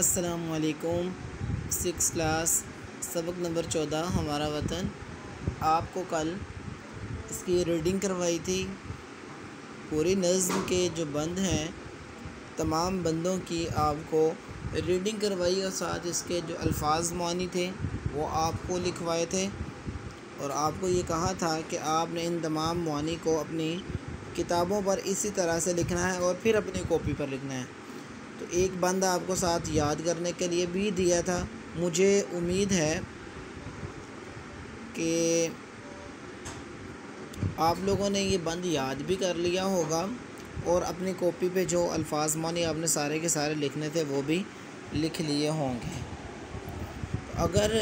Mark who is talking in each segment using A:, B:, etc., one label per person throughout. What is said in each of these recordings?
A: अस्सलामुअलैकुम। 6 क्लास सबक नंबर 14 हमारा वतन। आपको कल इसकी रीडिंग करवाई थी। पूरी नज़्म के जो बंद हैं तमाम बंदों की आपको रीडिंग करवाई और साथ इसके जो अल्फाज मानी थे वो आपको लिखवाए थे और आपको ये कहा था कि आपने इन तमाम मानी को अपनी किताबों पर इसी तरह से लिखना है और फिर अपनी कॉपी पर लिखना है। तो एक बंद आपको साथ याद करने के लिए भी दिया था। मुझे उम्मीद है कि आप लोगों ने ये बंद याद भी कर लिया होगा और अपनी कॉपी पे जो अल्फाज मानी आपने सारे के सारे लिखने थे वो भी लिख लिए होंगे। अगर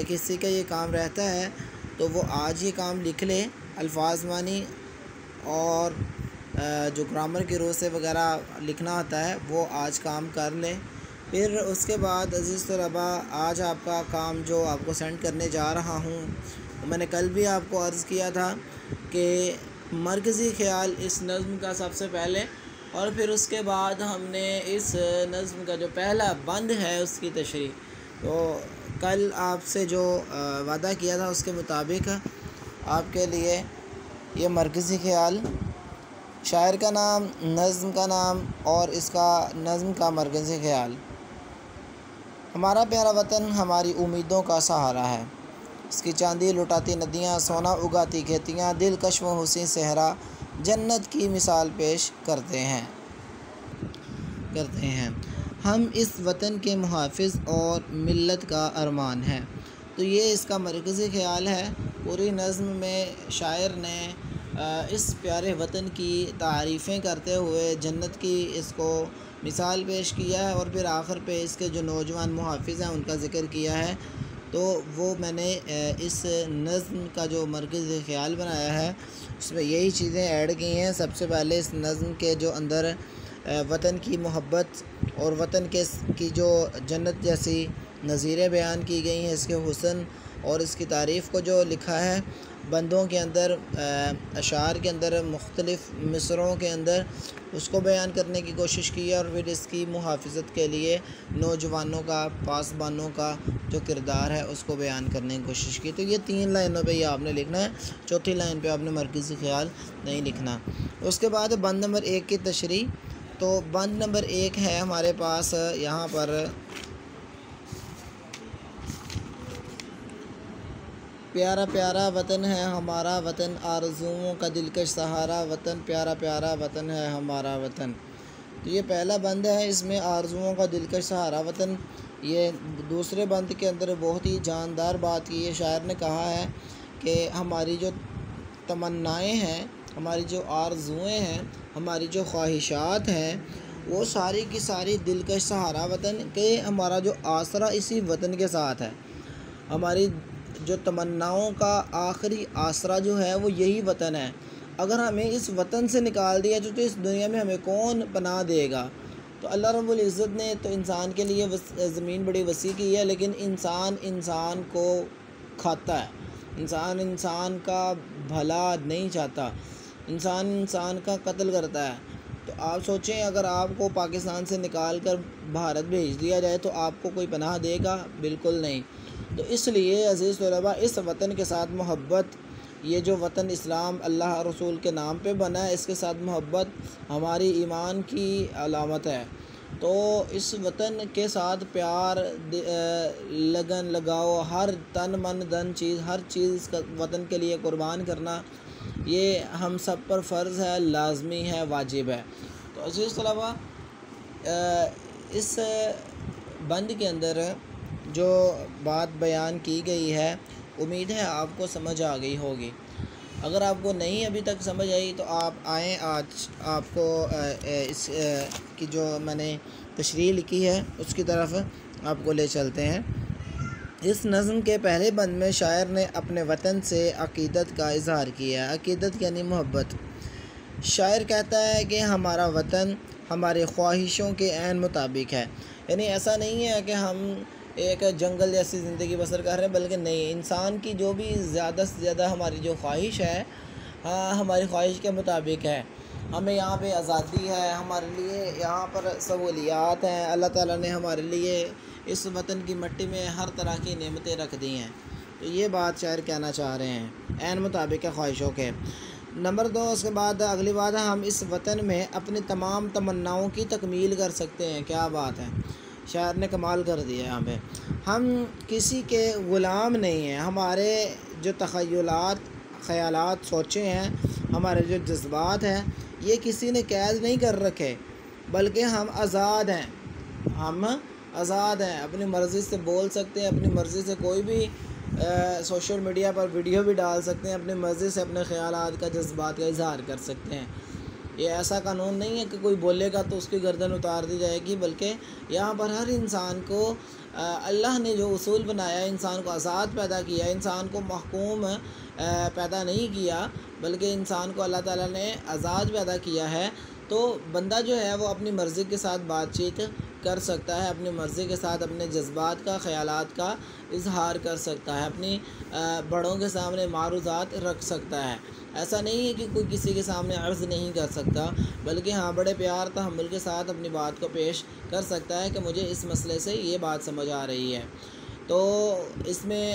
A: किसी का ये काम रहता है तो वो आज ये काम लिख ले, अल्फाज मानी और जो ग्रामर के रूल से वगैरह लिखना होता है वो आज काम कर लें। फिर उसके बाद अज़ीज़ तलबा, आज आपका काम जो आपको सेंड करने जा रहा हूँ तो मैंने कल भी आपको अर्ज़ किया था कि मरकज़ी ख़याल इस नज़्म का सबसे पहले और फिर उसके बाद हमने इस नज़्म का जो पहला बंद है उसकी तशरीह। तो कल आपसे जो वादा किया था उसके मुताबिक आपके लिए ये मरकज़ी ख़याल, शायर का नाम, नज़्म का नाम और इसका नज़्म का मरकज़ी ख़याल। हमारा प्यारा वतन हमारी उम्मीदों का सहारा है, इसकी चांदी लुटाती नदियाँ, सोना उगाती खेतियाँ, दिलकश व हुस्न सहरा जन्नत की मिसाल पेश करते हैं। हम इस वतन के मुहाफ़िज़ और मिल्लत का अरमान है। तो ये इसका मरकज़ी ख़याल है। पूरी नज़्म में शायर ने इस प्यारे वतन की तारीफ़ें करते हुए जन्नत की इसको मिसाल पेश किया है और फिर आखिर पे इसके जो नौजवान मुहाफ़िज़ हैं उनका ज़िक्र किया है। तो वो मैंने इस नज़्म का जो मरकज़ी ख़याल बनाया है उसमें यही चीज़ें ऐड की हैं। सबसे पहले इस नज़्म के जो अंदर वतन की मोहब्बत और वतन की जो जन्नत जैसी नज़ीरें बयान की गई हैं, इसके हुस्न और इसकी तारीफ़ को जो लिखा है बंदों के अंदर, अशार के अंदर, मुख्तलिफ़ मिसरों के अंदर, उसको बयान करने की कोशिश की है और फिर इसकी मुहाफ़िज़त के लिए नौजवानों का, पासबानों का जो किरदार है उसको बयान करने की कोशिश की। तो ये 3 लाइनों पे ये आपने लिखना है, चौथी लाइन पे आपने मरकज़ी ख़याल नहीं लिखना। उसके बाद बंद नंबर 1 की तशरीह। तो बंद नंबर 1 है हमारे पास यहाँ पर, प्यारा प्यारा वतन है हमारा वतन, आरज़ुओं का दिलकश सहारा वतन, प्यारा प्यारा वतन है हमारा वतन। तो ये पहला बंद है, इसमें आरज़ुओं का दिलकश सहारा वतन। ये दूसरे बंद के अंदर बहुत ही जानदार बात की है। शायर ने कहा है कि हमारी जो तमन्नाएँ हैं, हमारी जो आरज़ुएँ हैं, हमारी जो ख्वाहिशात हैं वो सारी की सारी दिलकश सहारा वतन के, हमारा जो आसरा इसी वतन के साथ है। हमारी जो तमन्नाओं का आखिरी आसरा जो है वो यही वतन है। अगर हमें इस वतन से निकाल दिया तो इस दुनिया में हमें कौन पनाह देगा। तो अल्लाह रब्बुल इज़्ज़त ने तो इंसान के लिए ज़मीन बड़ी वसी की है, लेकिन इंसान को खाता है, इंसान का भला नहीं चाहता, इंसान का कत्ल करता है। तो आप सोचें, अगर आपको पाकिस्तान से निकाल कर भारत भेज दिया जाए तो आपको कोई पनाह देगा? बिल्कुल नहीं। तो इसलिए अज़ीज़ तलबा, इस वतन के साथ मोहब्बत, ये जो वतन इस्लाम अल्लाह रसूल के नाम पे बना है, इसके साथ मोहब्बत हमारी ईमान की अलामत है। तो इस वतन के साथ प्यार, लगन लगाओ, हर तन मन धन चीज़, हर चीज़ वतन के लिए कुर्बान करना ये हम सब पर फ़र्ज़ है, लाज़मी है, वाजिब है। तो अज़ीज़ तलबा, इस बंद के अंदर जो बात बयान की गई है उम्मीद है आपको समझ आ गई होगी। अगर आपको नहीं अभी तक समझ आई तो आप आएँ, आज आपको इस की जो मैंने तशरीह लिखी है उसकी तरफ आपको ले चलते हैं। इस नज़्म के पहले बंद में शायर ने अपने वतन से अक़ीदत का इज़हार किया। अक़ीदत यानी मोहब्बत। शायर कहता है कि हमारा वतन हमारे ख्वाहिशों के ऐन मुताबिक है। यानी ऐसा नहीं है कि हम एक जंगल जैसी ज़िंदगी बसर कर रहे हैं, बल्कि नहीं, इंसान की जो भी ज़्यादा से ज़्यादा हमारी जो ख्वाहिश है, हाँ, हमारी ख्वाहिश के मुताबिक है। हमें यहाँ पे आज़ादी है, हमारे लिए यहाँ पर सहूलियात हैं। अल्लाह ताला ने हमारे लिए इस वतन की मिट्टी में हर तरह की नेमतें रख दी हैं। तो ये बात शायर कहना चाह रहे हैं ऐन मुताबिक ख्वाहिशों के। नंबर 2, उसके बाद अगली बात है, हम इस वतन में अपनी तमाम तमन्नाओं की तकमील कर सकते हैं। क्या बात है, शायर ने कमाल कर दिया यहाँ पे। हम किसी के ग़ुलाम नहीं हैं। हमारे जो तख़य्युलात, ख़यालात, सोचें हैं, हमारे जो जज्बात हैं, ये किसी ने कैद नहीं कर रखे, बल्कि हम आज़ाद हैं। हम आज़ाद हैं, अपनी मर्ज़ी से बोल सकते हैं, अपनी मर्ज़ी से कोई भी सोशल मीडिया पर वीडियो भी डाल सकते हैं, अपनी मर्ज़ी से अपने ख़यालात का, जज्बात का इज़हार कर सकते हैं। ये ऐसा कानून नहीं है कि कोई बोलेगा तो उसकी गर्दन उतार दी जाएगी, बल्कि यहाँ पर हर इंसान को अल्लाह ने जो उसूल बनाया, इंसान को आज़ाद पैदा किया, इंसान को महकूम पैदा नहीं किया, बल्कि इंसान को अल्लाह ताला ने आज़ाद पैदा किया है। तो बंदा जो है वो अपनी मर्ज़ी के साथ बातचीत कर सकता है, अपनी मर्ज़ी के साथ अपने जज्बात का, ख़यालात का इज़हार कर सकता है, अपनी बड़ों के सामने मारूज़ात रख सकता है। ऐसा नहीं है कि कोई किसी के सामने अर्ज़ नहीं कर सकता, बल्कि हाँ, बड़े प्यार तहम्मुल के साथ अपनी बात को पेश कर सकता है कि मुझे इस मसले से ये बात समझ आ रही है। तो इसमें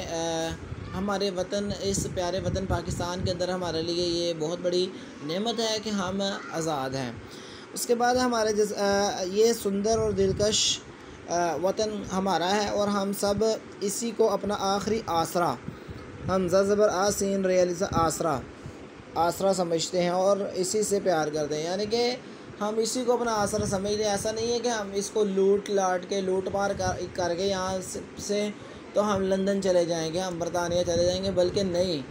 A: हमारे वतन, इस प्यारे वतन पाकिस्तान के अंदर हमारे लिए ये बहुत बड़ी नेमत है कि हम आज़ाद हैं। उसके बाद हमारे ये सुंदर और दिलकश वतन हमारा है और हम सब इसी को अपना आखिरी आसरा, हम ज़बर आसीन रियलिज़ आसरा समझते हैं और इसी से प्यार करते हैं। यानी कि हम इसी को अपना आसरा समझते हैं। ऐसा नहीं है कि हम इसको लूट पार करके यहाँ से तो हम लंदन चले जाएंगे, हम बरतानिया चले जाएंगे, बल्कि नहीं,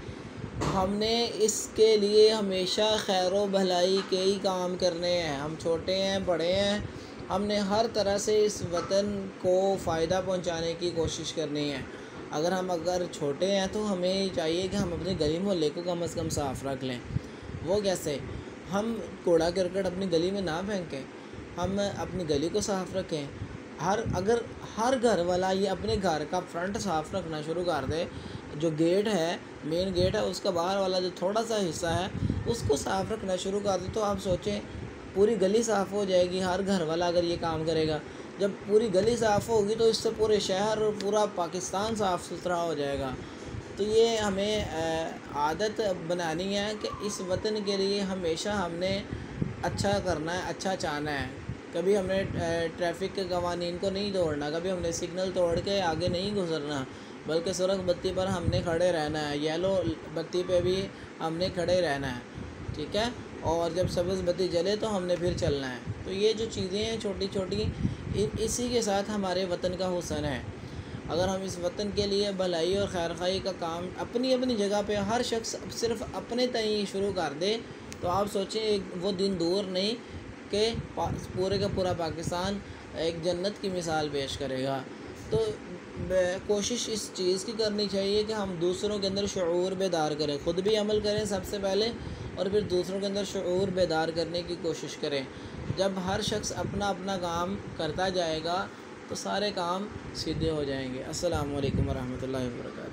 A: हमने इसके लिए हमेशा खैर व भलाई के ही काम करने हैं। हम छोटे हैं, बड़े हैं, हमने हर तरह से इस वतन को फ़ायदा पहुंचाने की कोशिश करनी है। अगर छोटे हैं तो हमें चाहिए कि हम अपने गली मोहल्ले को कम से कम साफ़ रख लें। वो कैसे? हम कूड़ा करकट अपनी गली में ना फेंकें, हम अपनी गली को साफ़ रखें। अगर हर घर वाला ये अपने घर का फ्रंट साफ़ रखना शुरू कर दे, जो गेट है, मेन गेट है, उसका बाहर वाला जो थोड़ा सा हिस्सा है उसको साफ़ रखना शुरू कर दे, तो आप सोचें पूरी गली साफ़ हो जाएगी। हर घर वाला अगर ये काम करेगा, जब पूरी गली साफ़ होगी तो इससे पूरे शहर और पूरा पाकिस्तान साफ़ सुथरा हो जाएगा। तो ये हमें आदत बनानी है कि इस वतन के लिए हमेशा हमने अच्छा करना है, अच्छा चाहना है। कभी हमने ट्रैफिक के कवानीन को नहीं तोड़ना, कभी हमने सिग्नल तोड़ के आगे नहीं गुजरना, बल्कि सुरख बत्ती पर हमने खड़े रहना है, येलो बत्ती पे भी हमने खड़े रहना है, ठीक है। और जब सब्ज़ बत्ती जले तो हमने फिर चलना है। तो ये जो चीज़ें हैं छोटी छोटी, इसी के साथ हमारे वतन का हुस्न है। अगर हम इस वतन के लिए भलाई और खैर खाई का काम अपनी अपनी जगह पे हर शख्स सिर्फ अपने तय शुरू कर दे, तो आप सोचें वो दिन दूर नहीं कि पूरे का पूरा पाकिस्तान एक जन्नत की मिसाल पेश करेगा। तो कोशिश इस चीज़ की करनी चाहिए कि हम दूसरों के अंदर शऊर बेदार करें, ख़ुद भी अमल करें सबसे पहले, और फिर दूसरों के अंदर शऊर बेदार करने की कोशिश करें। जब हर शख्स अपना अपना काम करता जाएगा तो सारे काम सीधे हो जाएंगे। अस्सलामु अलैकुम वरहमतुल्लाहि वबरकातुहू।